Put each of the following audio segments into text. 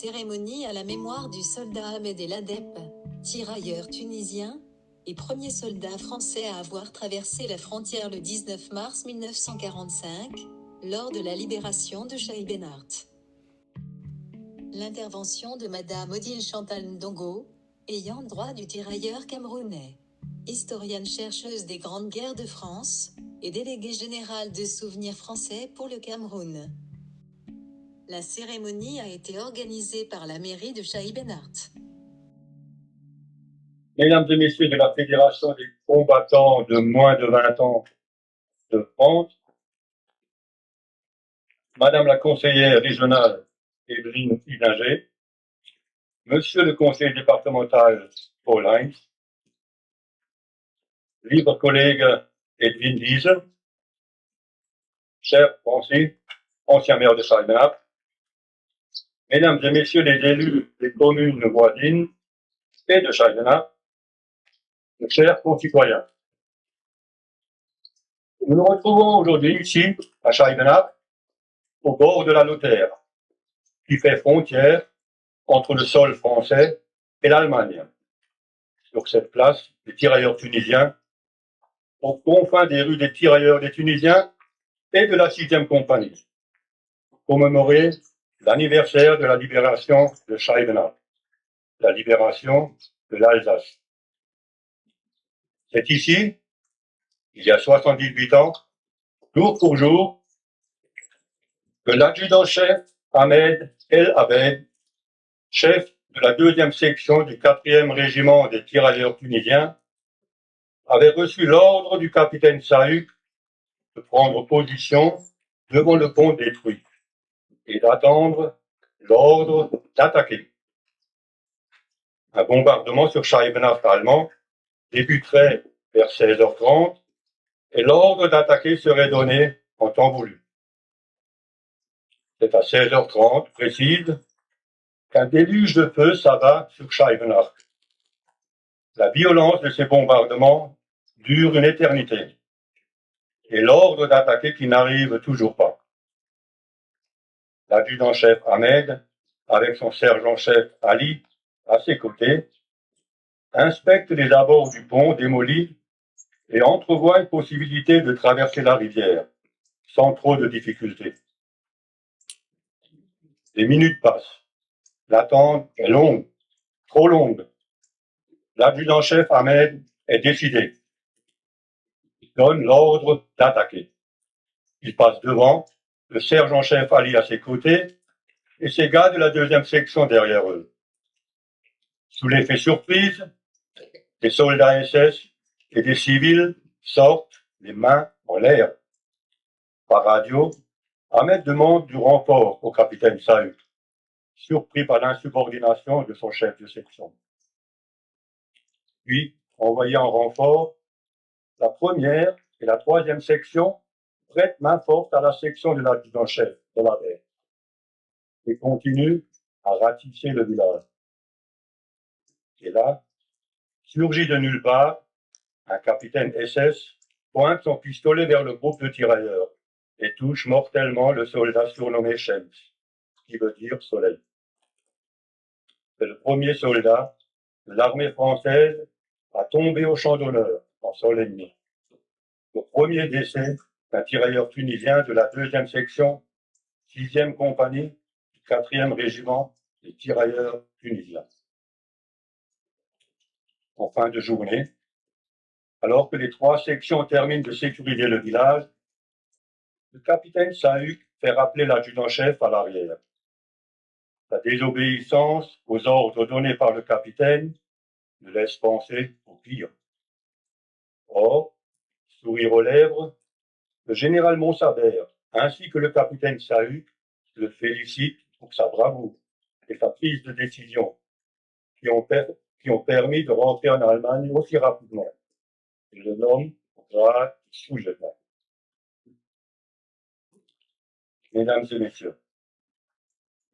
Cérémonie à la mémoire du soldat Ahmed El Adep, tirailleur tunisien, et premier soldat français à avoir traversé la frontière le 19 mars 1945, lors de la libération de Shai Ben Arth. L'intervention de Madame Odile Chantal Ndongo, ayant droit du tirailleur camerounais, historienne chercheuse des grandes guerres de France, et déléguée générale de Souvenirs français pour le Cameroun. La cérémonie a été organisée par la mairie de Shai Ben Arth. Mesdames et messieurs de la Fédération des combattants de moins de 20 ans de France, Madame la conseillère régionale Evelyne Hidlinger, Monsieur le conseiller départemental Paul Heinz, libre collègue Edwin Dieze, cher Francis, ancien maire de Shai Ben Arth, Mesdames et messieurs les élus des communes voisines et de Shai Ben Arth, chers concitoyens. Nous nous retrouvons aujourd'hui ici, à Shai Ben Arth, au bord de la Lozère, qui fait frontière entre le sol français et l'Allemagne. Sur cette place, les tirailleurs tunisiens, aux confins des rues des tirailleurs des Tunisiens et de la 6e compagnie, pour commémorer l'anniversaire de la libération de Shai Ben Arth, la libération de l'Alsace. C'est ici, il y a 78 ans, jour pour jour, que l'adjudant-chef Ahmed El Abed, chef de la 2e section du 4e régiment des tirailleurs tunisiens, avait reçu l'ordre du capitaine Saüc de prendre position devant le pont détruit et d'attendre l'ordre d'attaquer. Un bombardement sur Shai Ben Arth allemand débuterait vers 16h30 et l'ordre d'attaquer serait donné en temps voulu. C'est à 16h30 précise qu'un déluge de feu s'abat sur Shai Ben Arth. La violence de ces bombardements dure une éternité et l'ordre d'attaquer qui n'arrive toujours pas. L'adjudant-chef Ahmed, avec son sergent-chef Ali à ses côtés, inspecte les abords du pont démoli et entrevoit une possibilité de traverser la rivière, sans trop de difficultés. Les minutes passent. L'attente est longue, trop longue. L'adjudant-chef Ahmed est décidé. Il donne l'ordre d'attaquer. Il passe devant, le sergent-chef Ali à ses côtés et ses gars de la 2e section derrière eux. Sous l'effet surprise, des soldats SS et des civils sortent les mains en l'air. Par radio, Ahmed demande du renfort au capitaine Saüc, surpris par l'insubordination de son chef de section. Puis, envoyé en renfort, la 1e et la 3e section prêtent main forte à la section de l'adjudant-chef de la mer et continuent à ratisser le village. Et là, surgit de nulle part, un capitaine SS pointe son pistolet vers le groupe de tirailleurs et touche mortellement le soldat surnommé Shems, qui veut dire soleil. C'est le premier soldat de l'armée française à tomber au champ d'honneur en sol ennemi. Le premier décès d'un tirailleur tunisien de la 2e section, 6e compagnie du 4e régiment des tirailleurs tunisiens. En fin de journée, alors que les 3 sections terminent de sécuriser le village, le capitaine Saüc fait rappeler l'adjudant-chef à l'arrière. La désobéissance aux ordres donnés par le capitaine ne laisse penser au pire. Or, sourire aux lèvres, le général Montsabert ainsi que le capitaine Saüc le félicitent pour sa bravoure et sa prise de décision qui ont permis de rentrer en Allemagne aussi rapidement. Et le nomment au grade de sous-lieutenant. Mesdames et messieurs,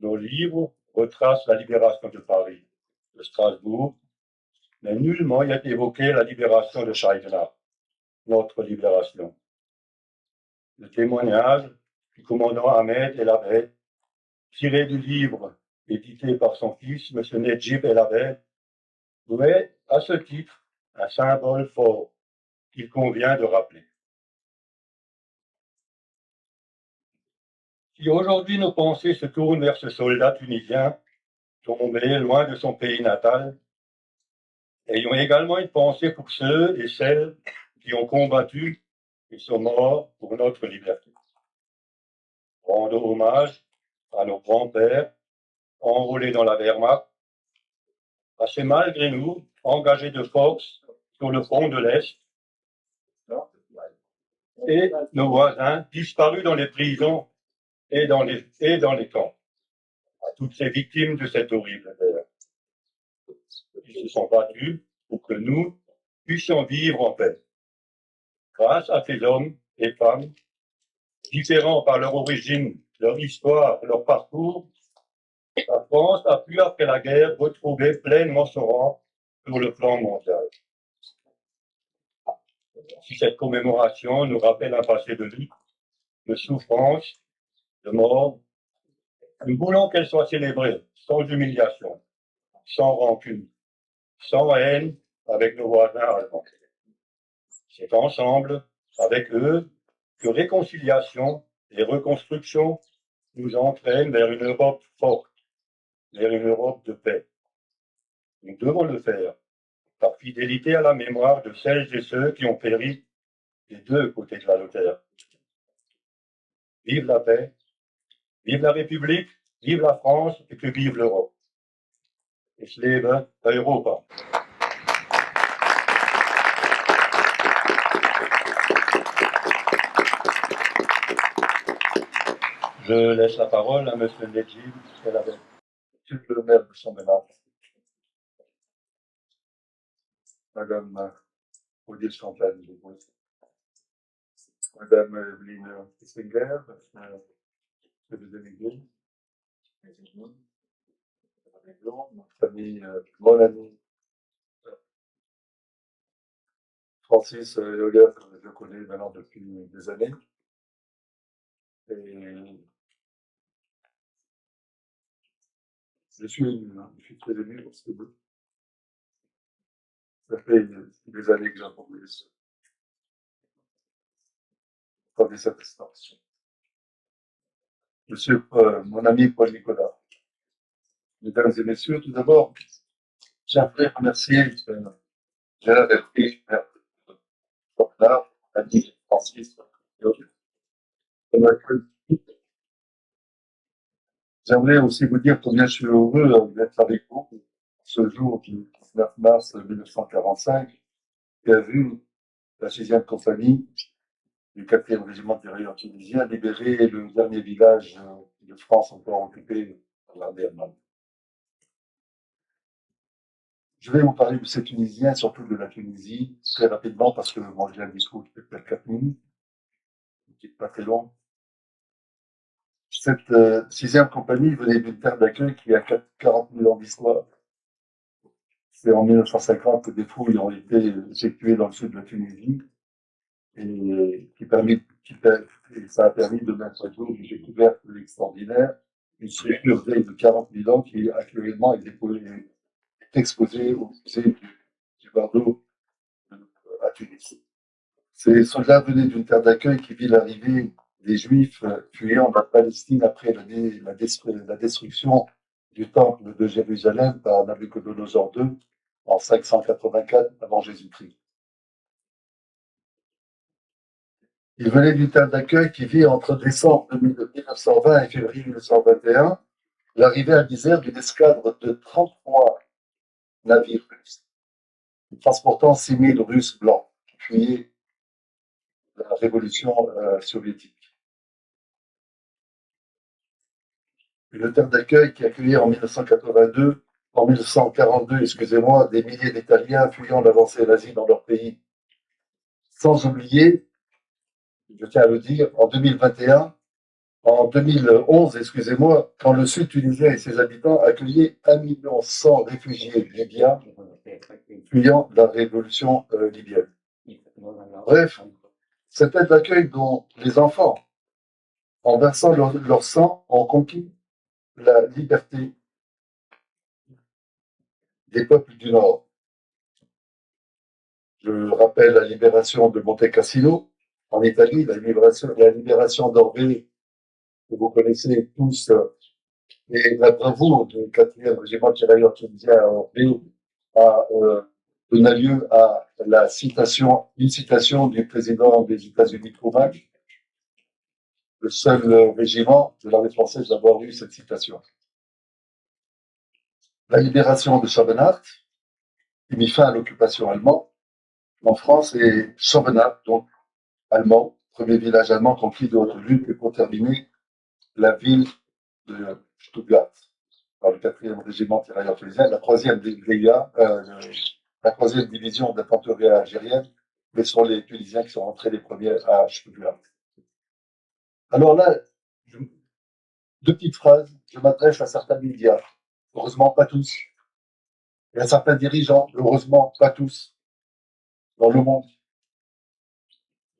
nos livres retracent la libération de Paris, de Strasbourg, mais nullement il est évoqué la libération de Shai Ben Arth, notre libération. Le témoignage du commandant Ahmed El Abed, tiré du livre édité par son fils, M. Nedjib El Abed, est, à ce titre, un symbole fort qu'il convient de rappeler. Si aujourd'hui nos pensées se tournent vers ce soldat tunisien tombé loin de son pays natal, ayons également une pensée pour ceux et celles qui ont combattu et sont morts pour notre liberté. Rendons hommage à nos grands-pères enrôlés dans la Wehrmacht, à ces malgré nous engagés de force sur le front de l'Est, et nos voisins disparus dans les prisons et dans les camps, à toutes ces victimes de cette horrible guerre. Ils se sont battus pour que nous puissions vivre en paix. Grâce à ces hommes et femmes, différents par leur origine, leur histoire, leur parcours, la France a pu, après la guerre, retrouver pleinement son rang sur le plan mondial. Si cette commémoration nous rappelle un passé de lutte, de souffrance, de mort, nous voulons qu'elle soit célébrée sans humiliation, sans rancune, sans haine avec nos voisins allemands. C'est ensemble, avec eux, que réconciliation et reconstruction nous entraînent vers une Europe forte, vers une Europe de paix. Nous devons le faire par fidélité à la mémoire de celles et ceux qui ont péri des deux côtés de la Lozère. Vive la paix, vive la République, vive la France et que vive l'Europe. Es lebe Europa. Je laisse la parole à M. Nedjib El Abed. Monsieur le maire de Chambélat, Madame Odile Chantal, Madame Evelyne Kessinger, Monsieur le délégué, notre ami, mon ami Francis Yoger, que je connais maintenant depuis des années. Et je suis très ému parce que ça fait des années que j'attendais cette instance. Monsieur, mon ami Paul Nicolas, mesdames et messieurs, tout d'abord, j'aimerais remercier Gérard Berthier, maire de Chambélat, ami Francis Yoger. J'aimerais aussi vous dire combien je suis heureux d'être avec vous ce jour du 19 mars 1945, qui a vu la 6e compagnie du 4e régiment de tirailleurs tunisien libérer le dernier village de France encore occupé par l'armée allemande. Je vais vous parler de ces Tunisiens, surtout de la Tunisie, très rapidement parce que moi j'ai un discours qui fait peut-être 4 minutes, qui n'est pas très long. Cette 6e compagnie venait d'une terre d'accueil qui a 40 000 ans d'histoire. C'est en 1950 que des fouilles ont été effectuées dans le sud de la Tunisie et ça a permis de mettre à jour une découverte extraordinaire, une structure vieille de 40 000 ans qui actuellement est exposée au musée du Bardo à Tunis. Ces soldats venaient d'une terre d'accueil qui vit l'arrivée des Juifs fuyant la Palestine après la destruction du temple de Jérusalem par Nabuchodonosor II en 584 avant Jésus-Christ. Il venait d'une terre d'accueil qui vit entre décembre 1920 et février 1921 l'arrivée à l'Isère d'une escadre de 33 navires russes, transportant 6 000 Russes blancs qui fuyaient la révolution soviétique. Une terre d'accueil qui accueillait en 1942, excusez-moi, des milliers d'Italiens fuyant l'avancée nazie dans leur pays. Sans oublier, je tiens à le dire, en 2011, excusez-moi, quand le Sud tunisien et ses habitants accueillaient 1,1 million de réfugiés libyens fuyant la révolution libyenne. Bref, cette aide d'accueil dont les enfants, en versant leur sang, ont conquis la liberté des peuples du Nord. Je rappelle la libération de Monte Cassino en Italie, la libération d'Orbe, que vous connaissez tous, et la bravoure du 4e régiment de tirailleurs tunisien à Orbe a donné lieu à une citation du président des États-Unis, Truman, le seul régiment de l'armée française à avoir eu cette citation. La libération de Chabenart, qui mit fin à l'occupation allemande en France, et Chabenart, donc allemand, premier village allemand conquis de Haute-Lutte, et pour terminer, la ville de Stuttgart, par le 4e régiment tirailleur tunisien, la 3e la 3e division d'infanterie algérienne, mais ce sont les Tunisiens qui sont rentrés les premiers à Stuttgart. Alors là, deux petites phrases, je m'adresse à certains médias, heureusement pas tous, et à certains dirigeants, heureusement pas tous, dans le monde.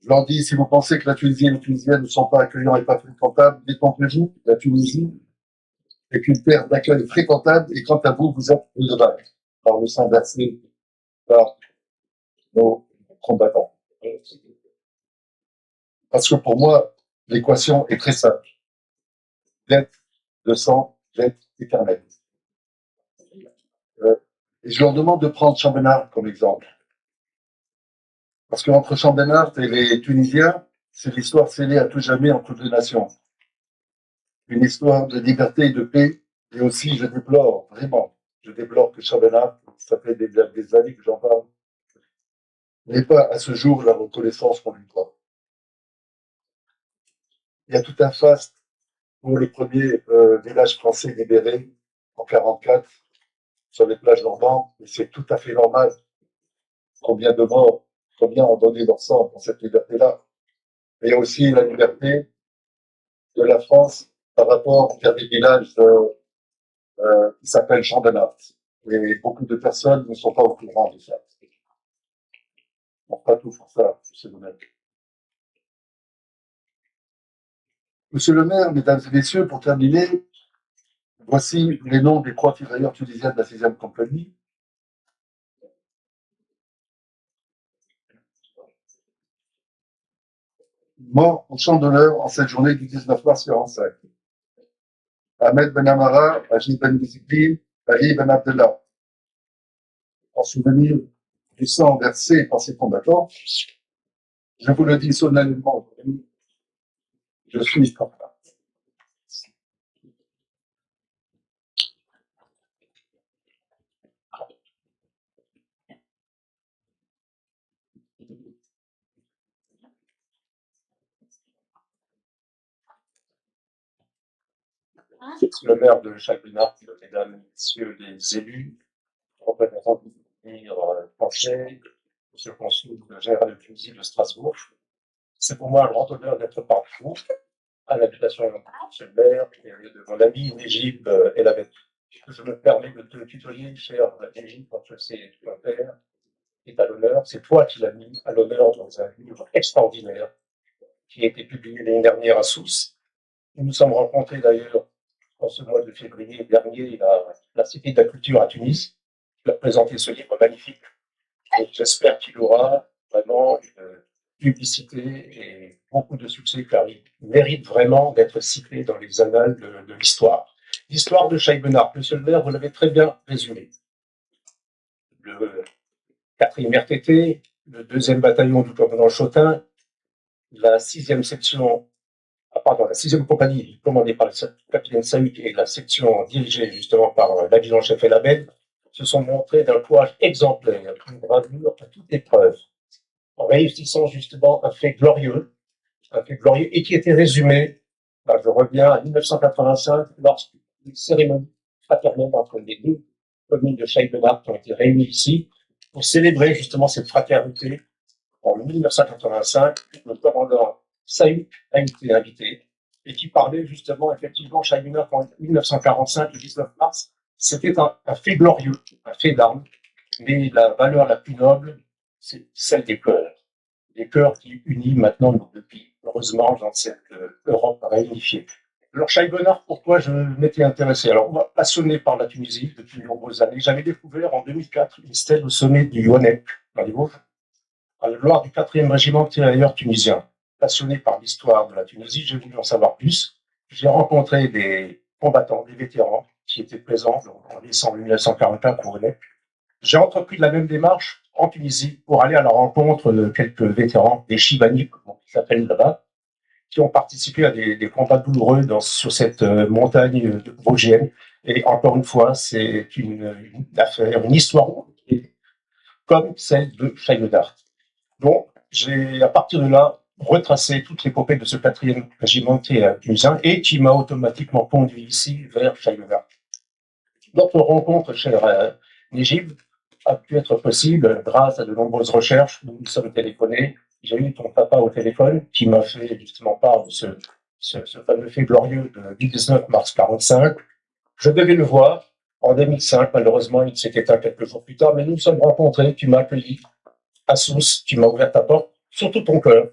Je leur dis, si vous pensez que la Tunisie et les Tunisiens ne sont pas accueillants et pas fréquentables, détrompez-vous, la Tunisie est une terre d'accueil fréquentable, et quant à vous, vous êtes redevable par le sang versé par nos combattants. Parce que pour moi, l'équation est très simple. Dette de sang, dette éternelle. Et je leur demande de prendre Chabenard comme exemple. Parce qu'entre Chabenard et les Tunisiens, c'est l'histoire scellée à tout jamais entre deux nations. Une histoire de liberté et de paix. Et aussi, je déplore, vraiment, je déplore que Chabenard, ça fait des années que j'en parle, n'ait pas à ce jour la reconnaissance qu'on lui doit. Il y a tout un faste pour le premier village français libéré en 1944 sur les plages normandes, et c'est tout à fait normal. Combien de morts, combien ont donné leur sang pour cette liberté-là. Mais il y a aussi la liberté de la France par rapport à des villages qui s'appellent Chabenard. Et beaucoup de personnes ne sont pas au courant de ça. On fera tout pour ça, monsieur le maire. Monsieur le maire, mesdames et messieurs, pour terminer, voici les noms des 3 tirailleurs tunisiens de la 6e compagnie. Morts au champ d'honneur en cette journée du 19 mars 1945. Ahmed Ben Amara, Ajib Ben Biziklin, Ali Ben Abdallah. En souvenir du sang versé par ces combattants, je vous le dis solennellement aujourd'hui, je suis capable. Monsieur le maire de Chabenard, mesdames et messieurs les élus, représentants du ministère français, monsieur le consul général de Tunisie de Strasbourg, c'est pour moi un grand honneur d'être parmi vous, à l'invitation de monsieur le maire et de mon ami Négib El Abed. Je me permets de te tutoyer, cher Négib, parce que c'est ton père qui est à l'honneur. C'est toi qui l'as mis à l'honneur dans un livre extraordinaire qui a été publié l'année dernière à Sousse. Nous nous sommes rencontrés d'ailleurs en ce mois de février dernier à la Cité de la Culture à Tunis. Tu as présenté ce livre magnifique. Et j'espère qu'il aura vraiment une publicité et beaucoup de succès, car il mérite vraiment d'être cité dans les annales de l'histoire. L'histoire de Chaïbenard, monsieur le maire, vous l'avez très bien résumé. Le 4e RTT, le 2e bataillon du commandant Chotin, la 6e section, la 6e compagnie commandée par le capitaine Saïk et la section dirigée justement par l'adjudant-chef El Abed se sont montrés d'un courage exemplaire, une bravure à toute épreuve, en réussissant justement un fait glorieux, et qui était résumé, je reviens à 1985, lorsqu'une cérémonie fraternelle entre les deux communes de Chaïbenard qui ont été réunies ici pour célébrer justement cette fraternité. En 1985, le commandant Saïk a été invité et qui parlait justement effectivement Chaïbenard en 1945, le 19 mars. C'était un fait glorieux, un fait d'armes, mais la valeur la plus noble, c'est celle des cœurs. Les cœurs qui unissent maintenant nos deux pays, heureusement, dans cette Europe réunifiée. Alors, Chaïbenard, pourquoi je m'étais intéressé? Alors, moi, passionné par la Tunisie depuis de nombreuses années, j'avais découvert en 2004 une stèle au sommet du Yonep, dans les Vosges, à la gloire du 4e régiment de tirailleurs tunisien. Passionné par l'histoire de la Tunisie, j'ai voulu en savoir plus. J'ai rencontré des combattants, des vétérans qui étaient présents en décembre 1941 au Yonep. J'ai entrepris la même démarche en Tunisie pour aller à la rencontre de quelques vétérans, des Chibani, comme ils s'appellent là-bas, qui ont participé à des combats douloureux sur cette montagne vosgienne. Et encore une fois, c'est une affaire, une histoire comme celle de Chaïvedard. Donc, j'ai, à partir de là, retracé toute l'épopée de ce 4e régiment tunisien et qui m'a automatiquement conduit ici vers Chaïvedard. Notre rencontre, cher Négib, a pu être possible grâce à de nombreuses recherches. Nous nous sommes téléphonés. J'ai eu ton papa au téléphone qui m'a fait justement part de ce fameux fait glorieux du 19 mars 45. Je devais le voir en 2005. Malheureusement, il s'est éteint quelques jours plus tard, mais nous nous sommes rencontrés. Tu m'as accueilli à Sousse, tu m'as ouvert ta porte, surtout ton cœur.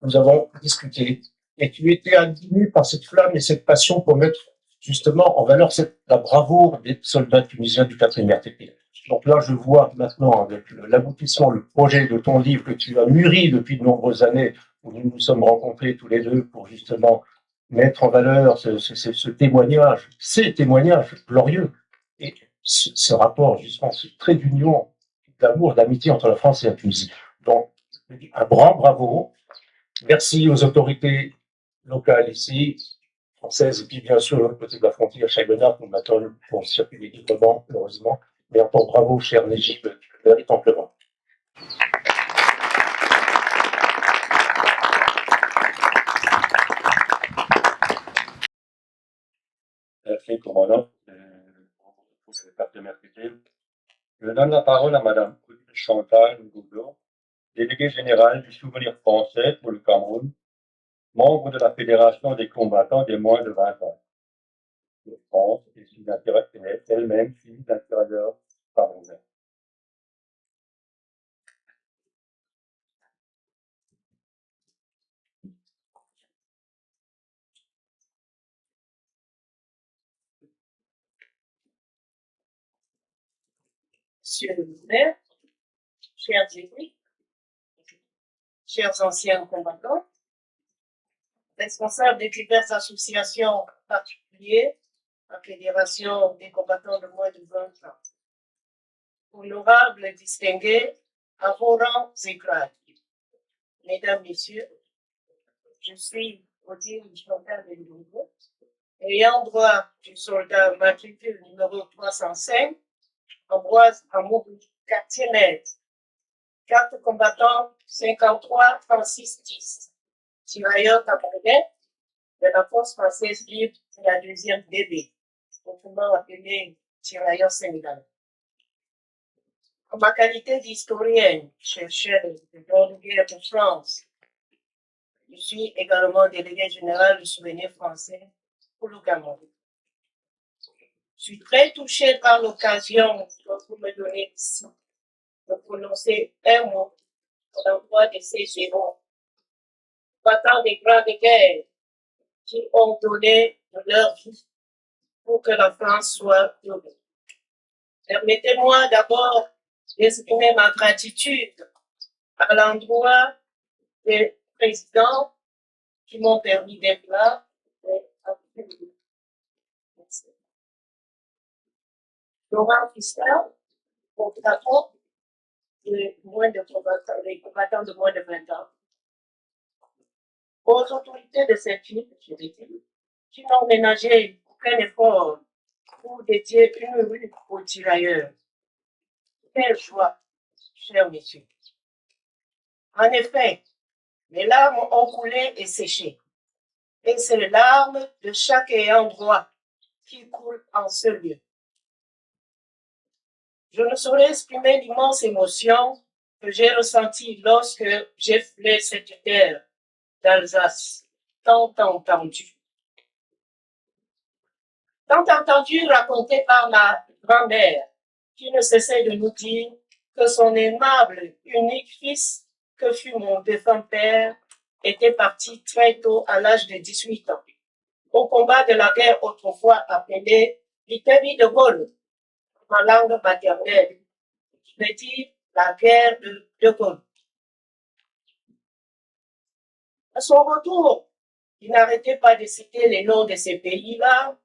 Nous avons discuté et tu étais animé par cette flamme et cette passion pour mettre justement en valeur la bravoure des soldats tunisiens du 4e RTP. Donc là, je vois maintenant, avec l'aboutissement, le projet de ton livre que tu as mûri depuis de nombreuses années, où nous nous sommes rencontrés tous les deux pour justement mettre en valeur ce témoignage, ces témoignages glorieux, et ce rapport, justement, ce trait d'union, d'amour, d'amitié entre la France et la Tunisie. Donc, un grand bravo. Merci aux autorités locales ici, françaises, et puis bien sûr, de l'autre côté de la frontière, Chaïbenard, qu'on m'attend pour circuler librement, heureusement. Mais encore bravo, cher Négib, tu le mérites amplement. Merci, commandant, pour cette partenaire utile. Je donne la parole à Madame Chantal Goublon, déléguée générale du Souvenir français pour le Cameroun, membre de la Fédération des combattants des moins de 20 ans. De France et elle-même fille d'un tirailleur camerounais. Monsieur le maire, chers amis, chers anciens combattants, responsables des diverses associations, en particulier la Fédération des combattants de moins de 20 ans, honorables et distingués à vos rangs et grades. Mesdames, Messieurs, je suis Odile Chantal Ndongo, ayant droit du soldat matricule numéro 305, Ambroise Amoudou, quartier maître, carte combattant 53 36 10, tirailleur camerounais de la force française libre de la 2e DB, autrement appelé tirailleur sénégalais. En ma qualité d'historienne, chercheuse de grande guerre de France, je suis également délégué général du Souvenir français pour le Cameroun. Je suis très touché par l'occasion que vous me donnez ici de prononcer un mot à l'endroit de ces héros, battant des grandes guerres qui ont donné de leur vie pour que la France soit heureuse. Permettez-moi d'abord d'exprimer ma gratitude à l'endroit des présidents qui m'ont permis d'être là. Merci. Laurent Fiscal, patron des combattants de moins de 20 ans. Aux autorités de cette ville, je l'ai dit, qui n'ont ménagé aucun effort pour dédier une rue aux tirailleurs. Quelle joie, chers messieurs. En effet, mes larmes ont coulé et séché. Et c'est les larmes de chaque ayant droit qui coulent en ce lieu. Je ne saurais exprimer l'immense émotion que j'ai ressentie lorsque j'ai foulé cette terre d'Alsace, tant entendue. Tant entendue racontée par ma grand-mère, qui ne cessait de nous dire que son aimable, unique fils, que fut mon défunt père, était parti très tôt à l'âge de 18 ans. au combat de la guerre autrefois appelée Vitalie de Gaulle en langue maternelle, qui veut dire la guerre de Gaulle. À son retour, il n'arrêtait pas de citer les noms de ces pays-là,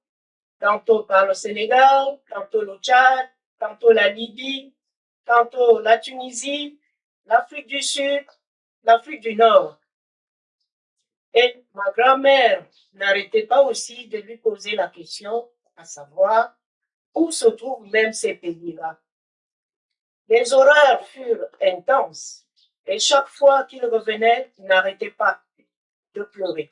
tantôt par le Sénégal, tantôt le Tchad, tantôt la Libye, tantôt la Tunisie, l'Afrique du Sud, l'Afrique du Nord. Et ma grand-mère n'arrêtait pas aussi de lui poser la question, à savoir où se trouvent même ces pays-là. Les horreurs furent intenses, et chaque fois qu'il revenait, il n'arrêtait pas de pleurer.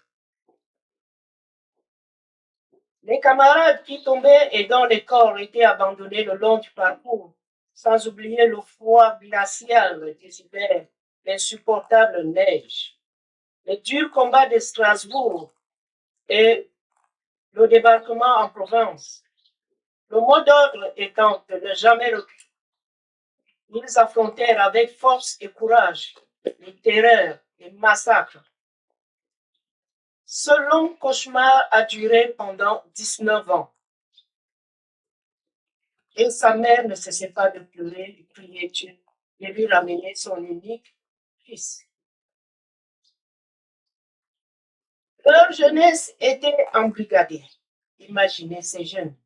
Les camarades qui tombaient et dont les corps étaient abandonnés le long du parcours, sans oublier le froid glacial des hivers, l'insupportable neige, les durs combats de Strasbourg et le débarquement en Provence. Le mot d'ordre étant de ne jamais reculer, ils affrontèrent avec force et courage les terreurs, les massacres. Ce long cauchemar a duré pendant 19 ans. Et sa mère ne cessait pas de pleurer, de prier Dieu, de lui ramener son unique fils. Leur jeunesse était embrigadée. Imaginez ces jeunes.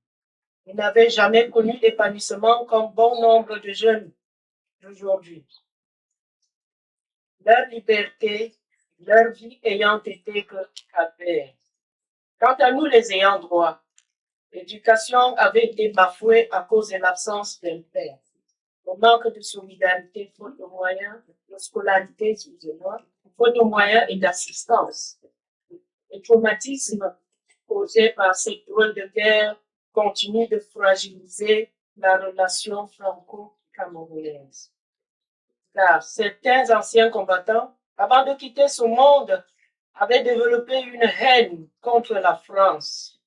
Ils n'avaient jamais connu d'épanouissement comme bon nombre de jeunes d'aujourd'hui. Leur liberté, leur vie ayant été que calvaire. Quant à nous, les ayants droit, l'éducation avait été bafouée à cause de l'absence d'un père. Le manque de solidarité, faute de moyens, de scolarité, excusez-moi, faute de moyens et d'assistance. Les traumatismes causés par cette drôle de guerre continuent de fragiliser la relation franco-camerounaise. Car certains anciens combattants, avant de quitter ce monde, avaient développé une haine contre la France,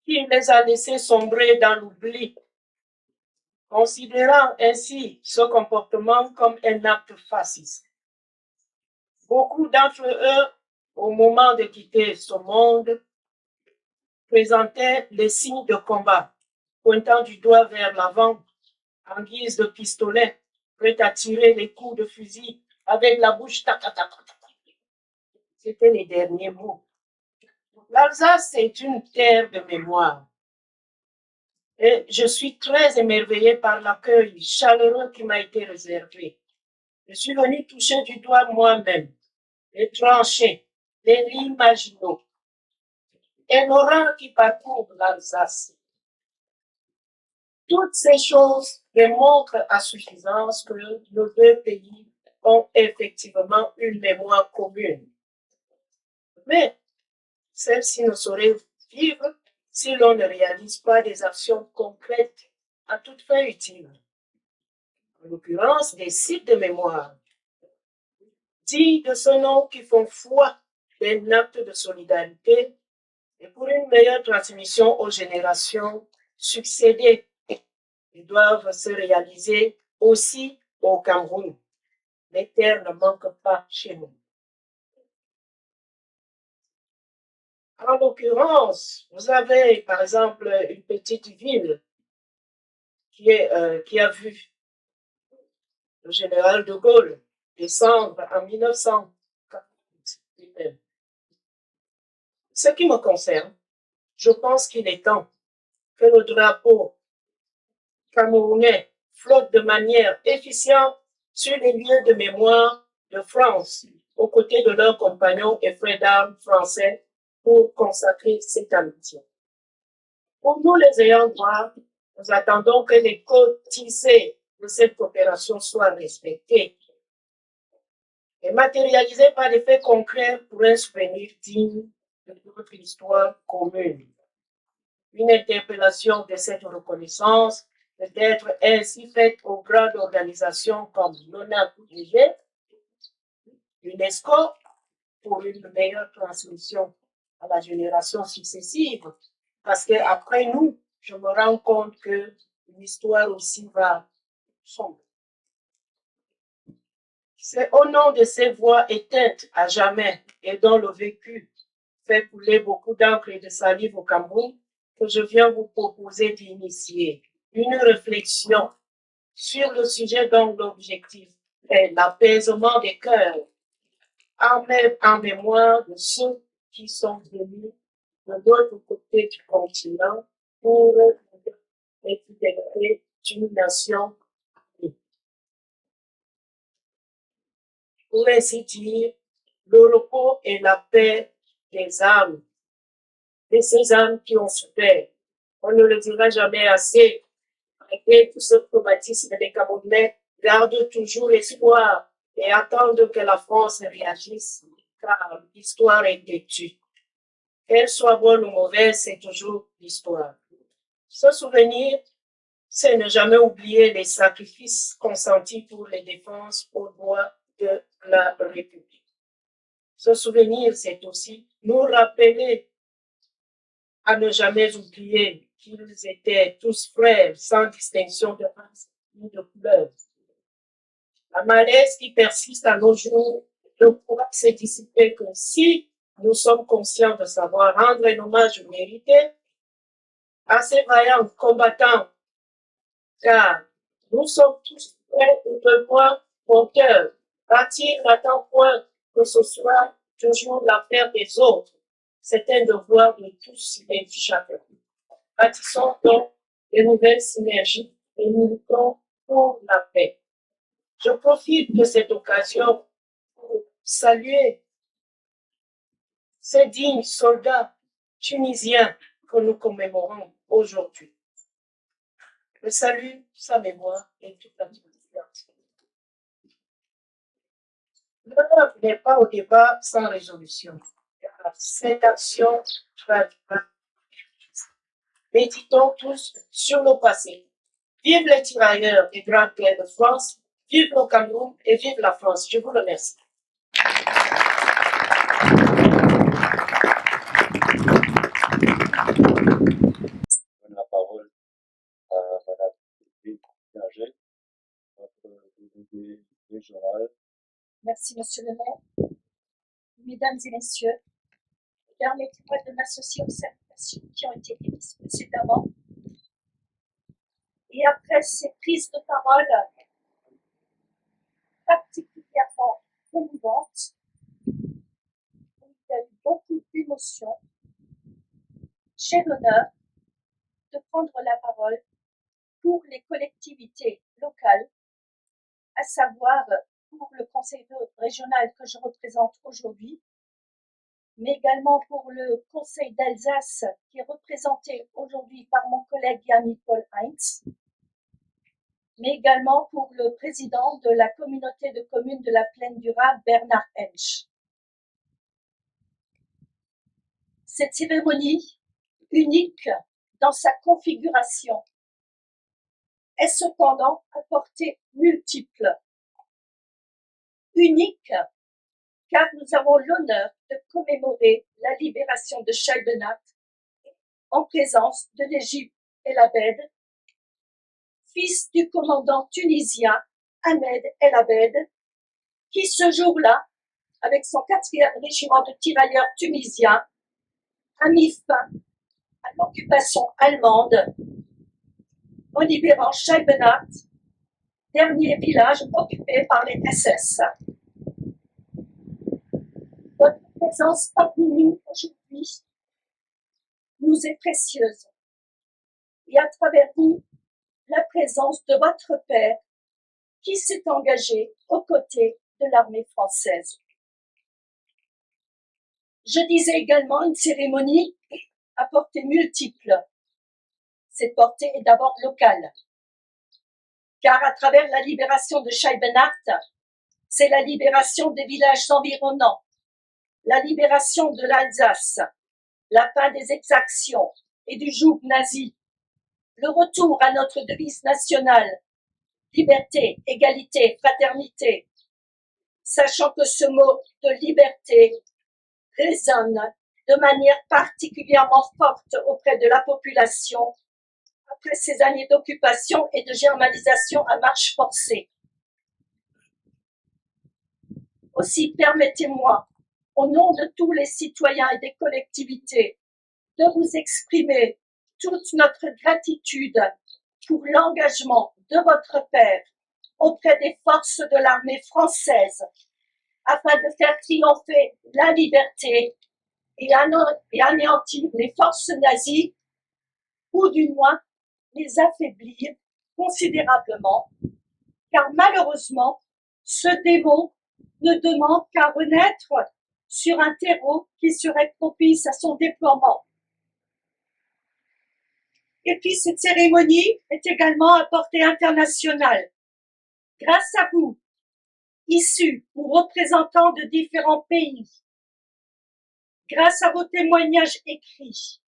qui les a laissés sombrer dans l'oubli, considérant ainsi ce comportement comme un acte fasciste. Beaucoup d'entre eux, au moment de quitter ce monde, présentaient les signes de combat, pointant du doigt vers l'avant, en guise de pistolet, prêt à tirer les coups de fusil avec la bouche tac. C'était les derniers mots. L'Alsace est une terre de mémoire. Et je suis très émerveillée par l'accueil chaleureux qui m'a été réservé. Je suis venue toucher du doigt moi-même les tranchées, les lits marginaux et l'orang qui parcourt l'Alsace. Toutes ces choses démontrent à suffisance que nos deux pays ont effectivement une mémoire commune. Mais celle-ci ne saurait vivre si l'on ne réalise pas des actions concrètes à toute fin utile. En l'occurrence, des sites de mémoire, dignes de ce nom qui font foi d'un acte de solidarité et pour une meilleure transmission aux générations succédées. Ils doivent se réaliser aussi au Cameroun. Les terres ne manquent pas chez nous. En l'occurrence, vous avez par exemple une petite ville qui a vu le général de Gaulle descendre en 1948. Ce qui me concerne, je pense qu'il est temps que le drapeau camerounais flotte de manière efficiente sur les lieux de mémoire de France, aux côtés de leurs compagnons et frères d'armes français, pour consacrer cette amitié. Pour nous, les ayants droit, nous attendons que les codes tissés de cette coopération soient respectés et matérialisés par des faits concrets pour un souvenir digne de notre histoire commune. Une interpellation de cette reconnaissance peut être ainsi faite aux grandes organisations comme l'ONACG, l'UNESCO, pour une meilleure transmission à la génération successive. Parce qu'après nous, je me rends compte que l'histoire aussi va sombrer. C'est au nom de ces voix éteintes à jamais et dont le vécu fait couler beaucoup d'encre et de salive au Cameroun que je viens vous proposer d'initier une réflexion sur le sujet dont l'objectif est l'apaisement des cœurs en mémoire de ceux qui sont venus de l'autre côté du continent pour l'intégrer d'une nation. Pour ainsi dire, le repos et la paix des âmes, de ces âmes qui ont souffert. On ne le dira jamais assez. Malgré tout ce traumatisme, les Camerounais gardent toujours espoir et attendent que la France réagisse, car l'histoire est têtue. Qu'elle soit bonne ou mauvaise, c'est toujours l'histoire. Se souvenir, c'est ne jamais oublier les sacrifices consentis pour les défenses aux droits de la République. Se souvenir, c'est aussi nous rappeler à ne jamais oublier qu'ils étaient tous frères, sans distinction de race ni de couleur. La malaise qui persiste à nos jours ne pourra se dissiper que si nous sommes conscients de savoir rendre un hommage mérité à ces vaillants combattants, car nous sommes tous prêts au devoir porteur. Bâtir n'attend point que ce soit toujours l'affaire des autres. C'est un devoir de tous et de chacun. Bâtissons donc de nouvelles synergies et militons pour la paix. Je profite de cette occasion pour saluer ces dignes soldats tunisiens que nous commémorons aujourd'hui. Je salue sa mémoire et toute la confiance. L'heure n'est pas au débat sans résolution. Cette action traduira. Méditons tous sur le passé. Vive les tirailleurs des grandes guerres de France, vive le Cameroun et vive la France. Je vous remercie. Je donne la parole à Madame Berger, notre déléguée régionale. Merci, Monsieur le maire. Mesdames et messieurs, permettez-moi de m'associer aux salutations qui ont été émises précédemment. Et après ces prises de parole particulièrement émouvantes, où il y a eu beaucoup d'émotions, j'ai l'honneur de prendre la parole pour les collectivités locales, à savoir pour le conseil régional que je représente aujourd'hui, mais également pour le conseil d'Alsace qui est représenté aujourd'hui par mon collègue Yami-Paul Heinz, mais également pour le président de la communauté de communes de la Plaine du Rap, Bernard Hensch. Cette cérémonie, unique dans sa configuration, est cependant à portée multiple. Unique car nous avons l'honneur de commémorer la libération de Chaibenat en présence de l'Égypte El Abed, fils du commandant tunisien Ahmed El Abed, qui ce jour-là, avec son 4e régiment de tirailleurs tunisiens, a mis fin à l'occupation allemande en libérant Chaibenat, dernier village occupé par les SS. Votre présence parmi nous aujourd'hui nous est précieuse. Et à travers vous, la présence de votre père qui s'est engagé aux côtés de l'armée française. Je disais également une cérémonie à portée multiple. Cette portée est d'abord locale, car à travers la libération de Chaibenat, c'est la libération des villages environnants, la libération de l'Alsace, la fin des exactions et du joug nazi, le retour à notre devise nationale, liberté, égalité, fraternité, sachant que ce mot de liberté résonne de manière particulièrement forte auprès de la population après ces années d'occupation et de germanisation à marche forcée. Aussi, permettez-moi au nom de tous les citoyens et des collectivités, de vous exprimer toute notre gratitude pour l'engagement de votre père auprès des forces de l'armée française afin de faire triompher la liberté et anéantir les forces nazies ou du moins les affaiblir considérablement, car malheureusement, ce démon ne demande qu'à renaître sur un terreau qui serait propice à son déploiement. Et puis cette cérémonie est également à portée internationale. Grâce à vous, issus ou représentants de différents pays, grâce à vos témoignages écrits,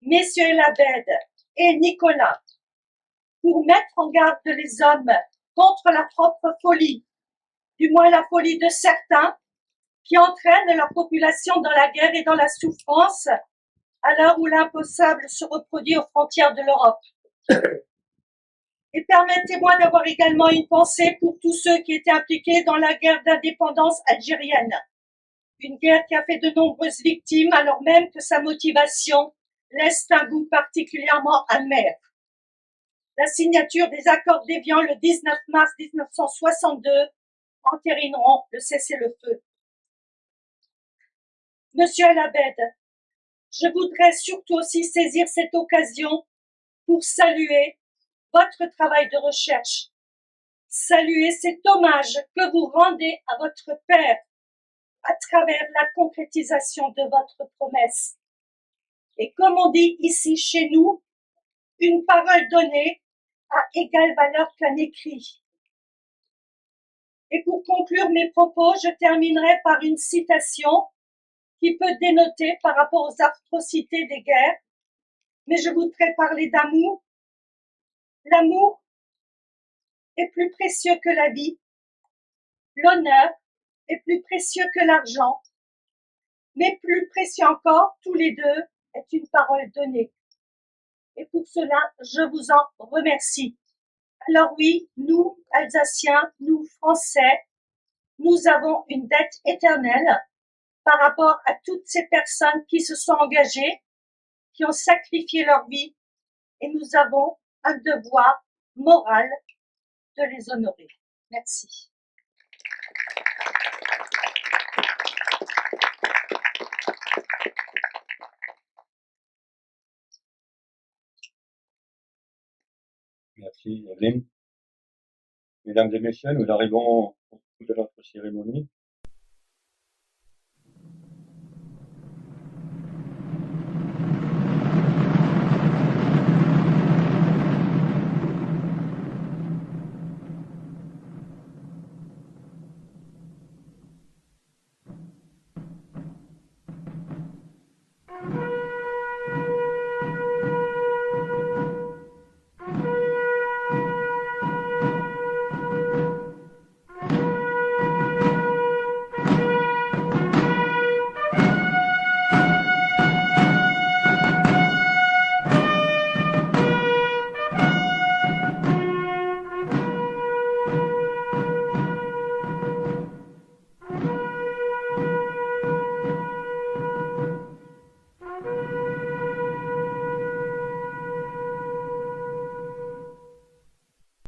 messieurs El Abed et Nicolas, pour mettre en garde les hommes contre la propre folie, du moins la folie de certains, qui entraînent leur population dans la guerre et dans la souffrance, à l'heure où l'impossible se reproduit aux frontières de l'Europe. Et permettez-moi d'avoir également une pensée pour tous ceux qui étaient impliqués dans la guerre d'indépendance algérienne. Une guerre qui a fait de nombreuses victimes alors même que sa motivation laisse un goût particulièrement amer. La signature des accords d'Évian le 19 mars 1962 entérineront le cessez-le-feu. Monsieur El Abed, je voudrais surtout aussi saisir cette occasion pour saluer votre travail de recherche, saluer cet hommage que vous rendez à votre père à travers la concrétisation de votre promesse. Et comme on dit ici chez nous, une parole donnée a égale valeur qu'un écrit. Et pour conclure mes propos, je terminerai par une citation qui peut dénoter par rapport aux atrocités des guerres, mais je voudrais parler d'amour. L'amour est plus précieux que la vie. L'honneur est plus précieux que l'argent. Mais plus précieux encore, tous les deux, est une parole donnée. Et pour cela, je vous en remercie. Alors oui, nous, Alsaciens, nous, Français, nous avons une dette éternelle par rapport à toutes ces personnes qui se sont engagées, qui ont sacrifié leur vie, et nous avons un devoir moral de les honorer. Merci. Merci, Evelyne. Mesdames et messieurs, nous arrivons au bout de notre cérémonie.